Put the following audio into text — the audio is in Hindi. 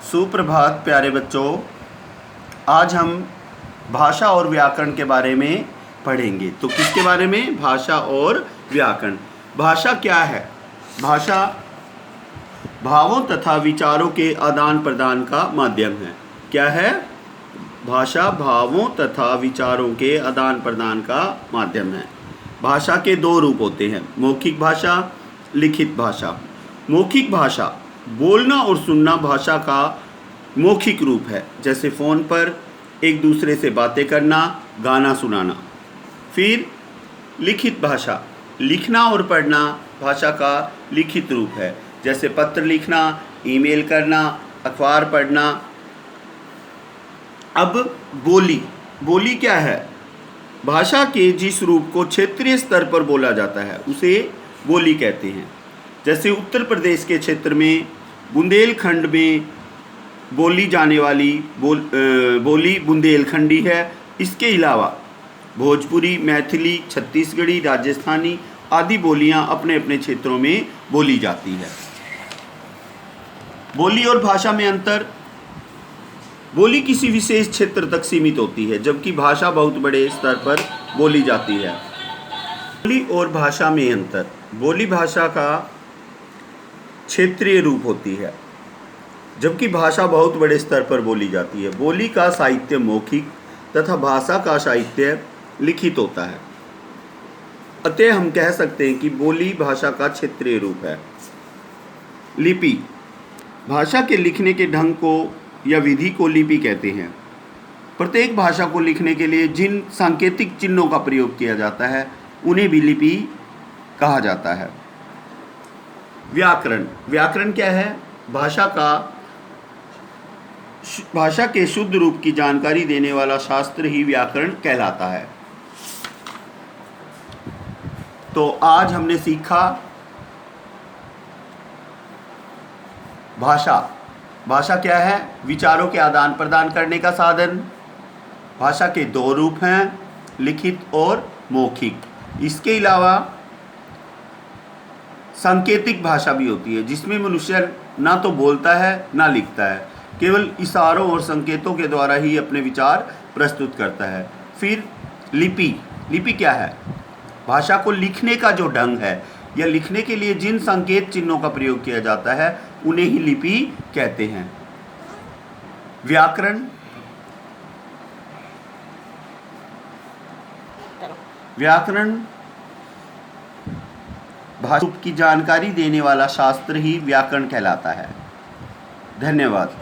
सुप्रभात प्यारे बच्चों। आज हम भाषा और व्याकरण के बारे में पढ़ेंगे। तो किसके बारे में? भाषा और व्याकरण। भाषा क्या है? भाषा भावों तथा विचारों के आदान प्रदान का माध्यम है। क्या है? भाषा भावों तथा विचारों के आदान प्रदान का माध्यम है। भाषा के दो रूप होते हैं, मौखिक भाषा, लिखित भाषा। मौखिक भाषा बोलना और सुनना भाषा का मौखिक रूप है, जैसे फ़ोन पर एक दूसरे से बातें करना, गाना सुनाना। फिर लिखित भाषा लिखना और पढ़ना भाषा का लिखित रूप है, जैसे पत्र लिखना, ईमेल करना, अखबार पढ़ना। अब बोली क्या है? भाषा के जिस रूप को क्षेत्रीय स्तर पर बोला जाता है उसे बोली कहते हैं। जैसे उत्तर प्रदेश के क्षेत्र में बुंदेलखंड में बोली जाने वाली बोली बुंदेलखंडी है। इसके अलावा भोजपुरी, मैथिली, छत्तीसगढ़ी, राजस्थानी आदि बोलियां अपने अपने क्षेत्रों में बोली जाती है। बोली और भाषा में अंतर। बोली किसी विशेष क्षेत्र तक सीमित होती है, जबकि भाषा बहुत बड़े स्तर पर बोली जाती है। बोली और भाषा में अंतर। बोली भाषा का क्षेत्रीय रूप होती है, जबकि भाषा बहुत बड़े स्तर पर बोली जाती है। बोली का साहित्य मौखिक तथा भाषा का साहित्य लिखित होता है। अतः हम कह सकते हैं कि बोली भाषा का क्षेत्रीय रूप है। लिपि भाषा के लिखने के ढंग को या विधि को लिपि कहते हैं। प्रत्येक भाषा को लिखने के लिए जिन सांकेतिक चिन्हों का प्रयोग किया जाता है उन्हें भी लिपि कहा जाता है। व्याकरण क्या है? भाषा के शुद्ध रूप की जानकारी देने वाला शास्त्र ही व्याकरण कहलाता है। तो आज हमने सीखा भाषा क्या है? विचारों के आदान प्रदान करने का साधन। भाषा के दो रूप हैं, लिखित और मौखिक। इसके अलावा सांकेतिक भाषा भी होती है, जिसमें मनुष्य ना तो बोलता है ना लिखता है, केवल इशारों और संकेतों के द्वारा ही अपने विचार प्रस्तुत करता है। फिर लिपि क्या है? भाषा को लिखने का जो ढंग है या लिखने के लिए जिन संकेत चिन्हों का प्रयोग किया जाता है उन्हें ही लिपि कहते हैं। व्याकरण भाषा की जानकारी देने वाला शास्त्र ही व्याकरण कहलाता है। धन्यवाद।